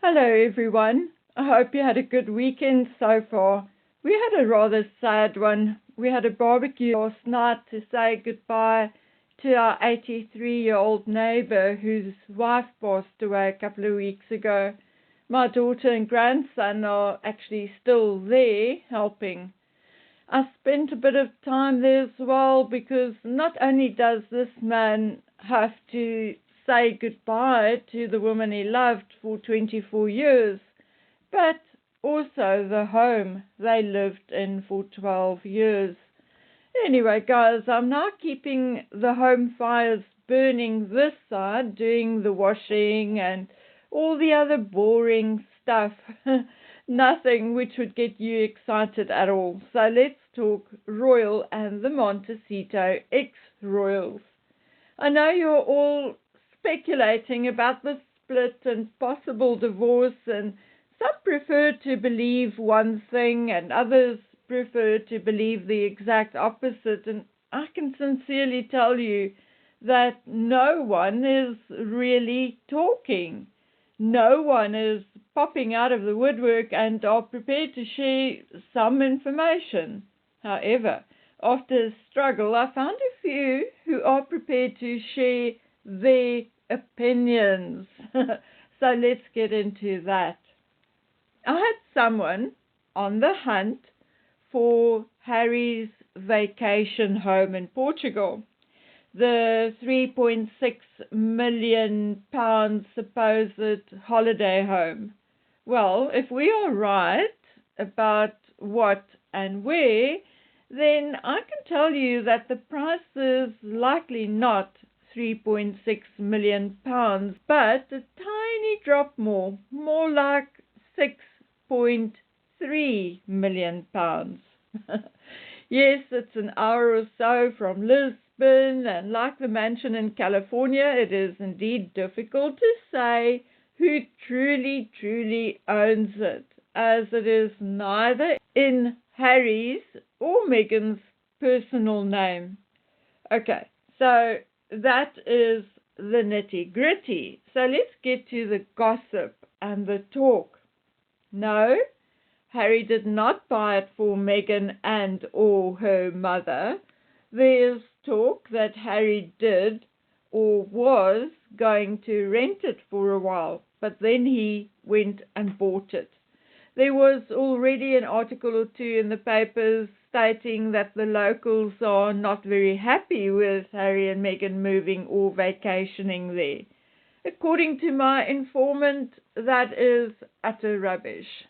Hello, everyone. I hope you had a good weekend so far. We had a rather sad one. We had a barbecue last night to say goodbye to our 83-year-old neighbor whose wife passed away a couple of weeks ago. My daughter and grandson are actually still there helping. I spent a bit of time there as well because not only does this man have to say goodbye to the woman he loved for 24 years, but also the home they lived in for 12 years. Anyway, guys, I'm now keeping the home fires burning this side, doing the washing and all the other boring stuff. Nothing which would get you excited at all. So let's talk Royal and the Montecito ex-Royals. I know you're all speculating about the split and possible divorce, and some prefer to believe one thing and others prefer to believe the exact opposite, and I can sincerely tell you that no one is really talking. No one is popping out of the woodwork and are prepared to share some information. However, after a struggle, I found a few who are prepared to share their opinions. So let's get into that. I had someone on the hunt for Harry's vacation home in Portugal, the £3.6 million supposed holiday home. Well, if we are right about what and where, then I can tell you that the price is likely not £3.6 million, but a tiny drop more like £6.3 million. Yes, it's an hour or so from Lisbon, and like the mansion in California, it is indeed difficult to say who truly owns it, as it is neither in Harry's or Meghan's personal name. Okay, so that is the nitty-gritty. So let's get to the gossip and the talk. No, Harry did not buy it for Meghan and or her mother. There's talk that Harry did or was going to rent it for a while, but then he went and bought it. There was already an article or two in the papers stating that the locals are not very happy with Harry and Meghan moving or vacationing there. According to my informant, that is utter rubbish.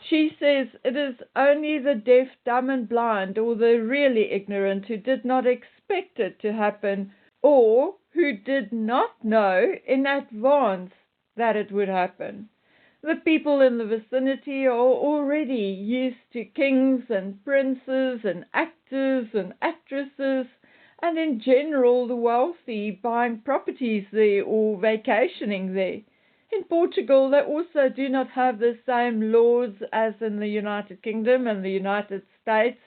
She says it is only the deaf, dumb and blind, or the really ignorant, who did not expect it to happen, or who did not know in advance that it would happen. The people in the vicinity are already used to kings and princes and actors and actresses, and in general the wealthy buying properties there or vacationing there. In Portugal, they also do not have the same laws as in the United Kingdom and the United States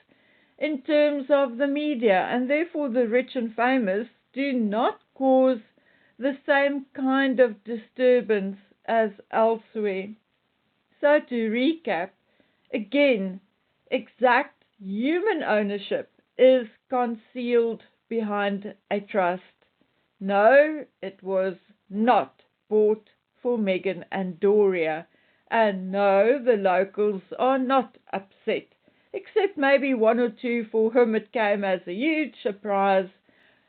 in terms of the media, and therefore the rich and famous do not cause the same kind of disturbance as elsewhere. So to recap, again, exact human ownership is concealed behind a trust. No, it was not bought for Meghan and Doria, and no, the locals are not upset, except maybe one or two for whom it came as a huge surprise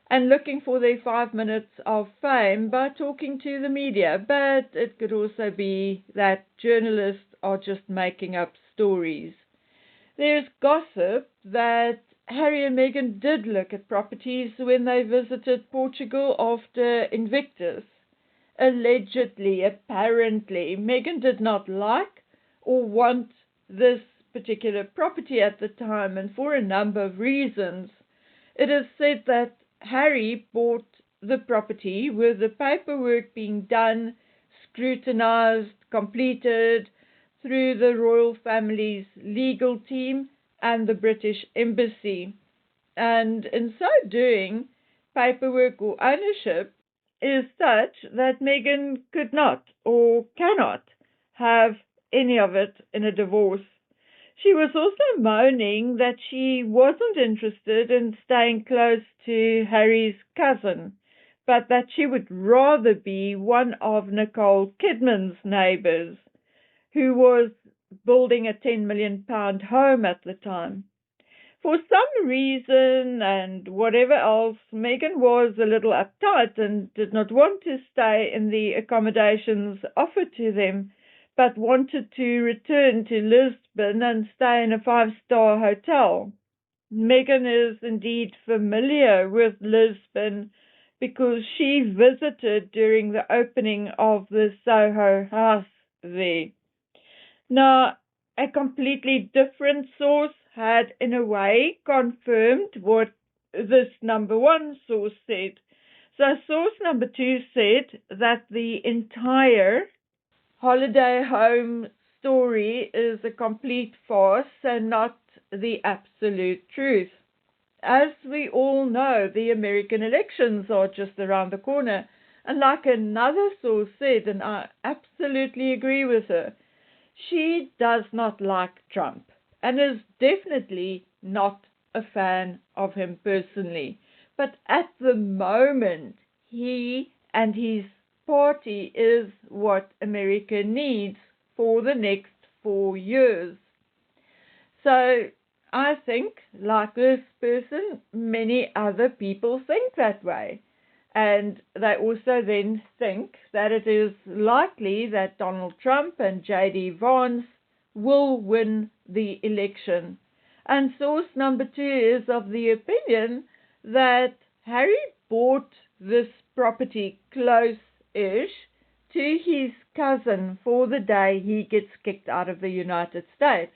and looking for their 5 minutes of fame by talking to the media. But it could also be that journalists are just making up stories. There's gossip that Harry and Meghan did look at properties when they visited Portugal after Invictus. Allegedly, apparently, Meghan did not like or want this particular property at the time, and for a number of reasons. It is said that Harry bought the property with the paperwork being done, scrutinized, completed through the royal family's legal team and the British Embassy. And in so doing, paperwork or ownership is such that Meghan could not or cannot have any of it in a divorce. She was also moaning that she wasn't interested in staying close to Harry's cousin, but that she would rather be one of Nicole Kidman's neighbors, who was building a £10 million home at the time. For some reason and whatever else, Megan was a little uptight and did not want to stay in the accommodations offered to them, but wanted to return to Lisbon and stay in a five-star hotel. Megan is indeed familiar with Lisbon because she visited during the opening of the Soho House there. Now, a completely different source had, in a way, confirmed what this number one source said. So, source number two said that the entire holiday home story is a complete farce and not the absolute truth. As we all know, the American elections are just around the corner. And like another source said, and I absolutely agree with her, she does not like Trump and is definitely not a fan of him personally. But at the moment, he and his party is what America needs for the next 4 years. So I think, like this person, many other people think that way. And they also then think that it is likely that Donald Trump and J.D. Vance will win the election. And source number two is of the opinion that Harry bought this property close-ish to his cousin for the day he gets kicked out of the United States.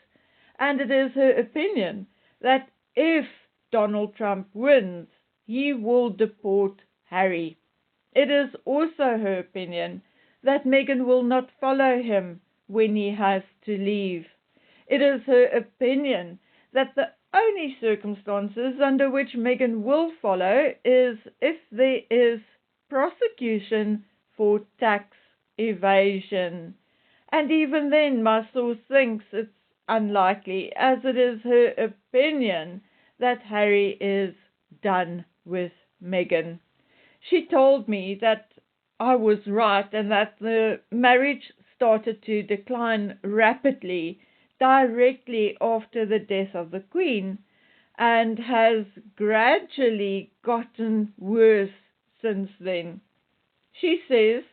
And it is her opinion that if Donald Trump wins, he will deport Harry. It is also her opinion that Meghan will not follow him when he has to leave. It is her opinion that the only circumstances under which Meghan will follow is if there is prosecution for tax evasion. And even then, my source thinks it's unlikely, as it is her opinion that Harry is done with Meghan. She told me that I was right and that the marriage started to decline rapidly directly after the death of the Queen and has gradually gotten worse since then. She says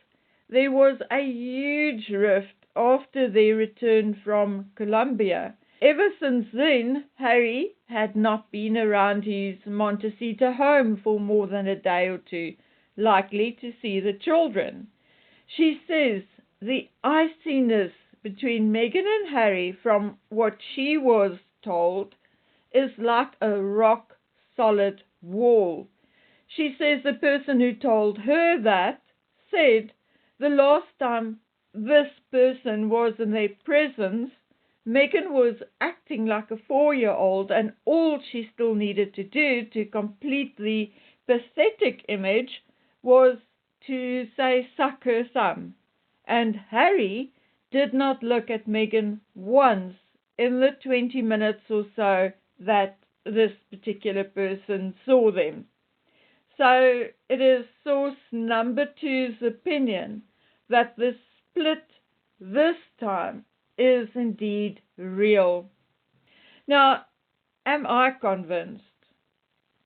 there was a huge rift after their return from Colombia. Ever since then, Harry had not been around his Montecito home for more than a day or two, likely to see the children. She says the iciness between Meghan and Harry, from what she was told, is like a rock-solid wall. She says the person who told her that said the last time this person was in their presence, Meghan was acting like a 4-year-old, and all she still needed to do to complete the pathetic image was to say, "Suck her thumb." And Harry did not look at Meghan once in the 20 minutes or so that this particular person saw them. So it is source number two's opinion that the split this time is indeed real. Now, am I convinced?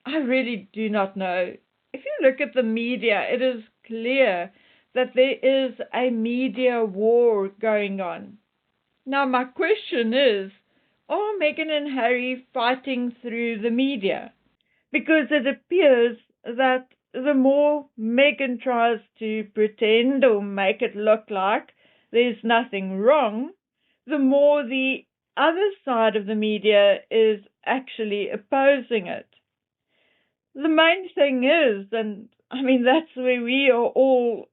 I really do not know. If you look at the media, it is clear that there is a media war going on. Now, my question is, are Meghan and Harry fighting through the media? Because it appears that the more Meghan tries to pretend or make it look like there's nothing wrong, the more the other side of the media is actually opposing it. The main thing is, and I mean that's where we are all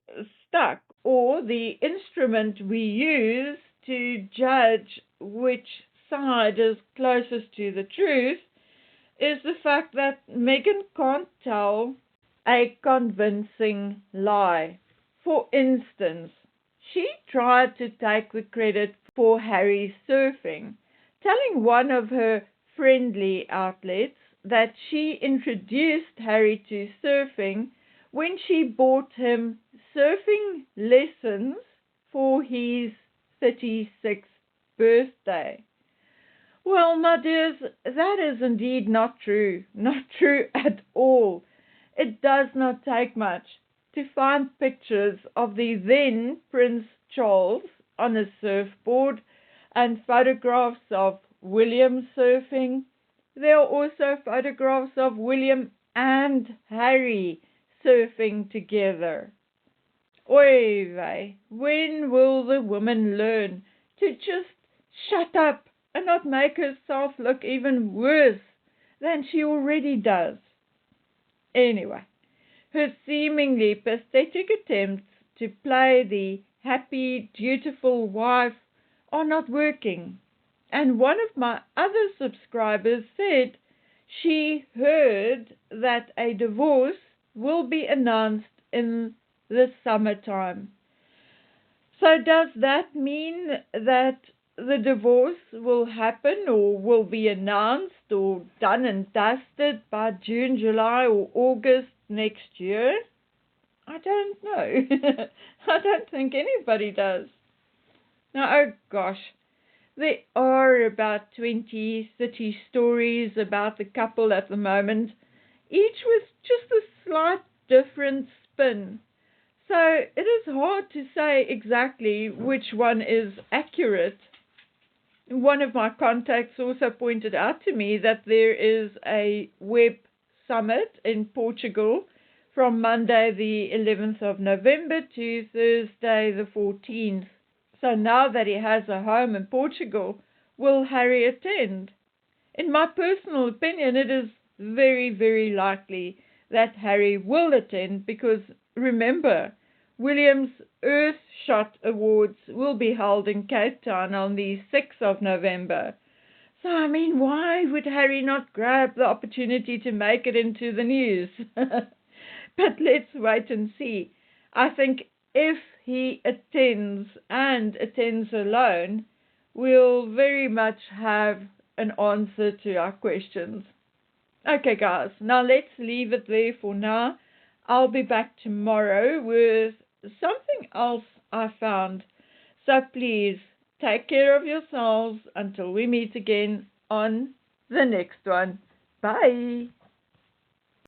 stuck, or the instrument we use to judge which side is closest to the truth, is the fact that Meghan can't tell a convincing lie. For instance, she tried to take the credit for Harry's surfing, telling one of her friendly outlets that she introduced Harry to surfing when she bought him surfing lessons for his 36th birthday. Well, my dears, that is indeed not true. Not true at all. It does not take much to find pictures of the then Prince Charles on a surfboard and photographs of William surfing. There are also photographs of William and Harry surfing together. Oy vey, when will the woman learn to just shut up and not make herself look even worse than she already does? Anyway, her seemingly pathetic attempts to play the happy, dutiful wife are not working. And one of my other subscribers said she heard that a divorce will be announced in the summertime. So does that mean that the divorce will happen or will be announced or done and dusted by June, July or August next year? I don't know. I don't think anybody does. Now, oh gosh, there are about 20, 30 stories about the couple at the moment, each with just a slight different spin. So it is hard to say exactly which one is accurate. One of my contacts also pointed out to me that there is a web summit in Portugal from Monday the 11th of November to Thursday the 14th. So now that he has a home in Portugal, will Harry attend? In my personal opinion, it is very, very likely that Harry will attend because, remember, William's Earthshot Awards will be held in Cape Town on the 6th of November. So, I mean, why would Harry not grab the opportunity to make it into the news? But let's wait and see. I think if he attends and attends alone, we'll very much have an answer to our questions. Okay, guys, now let's leave it there for now. I'll be back tomorrow with something else I found. So please take care of yourselves until we meet again on the next one. Bye.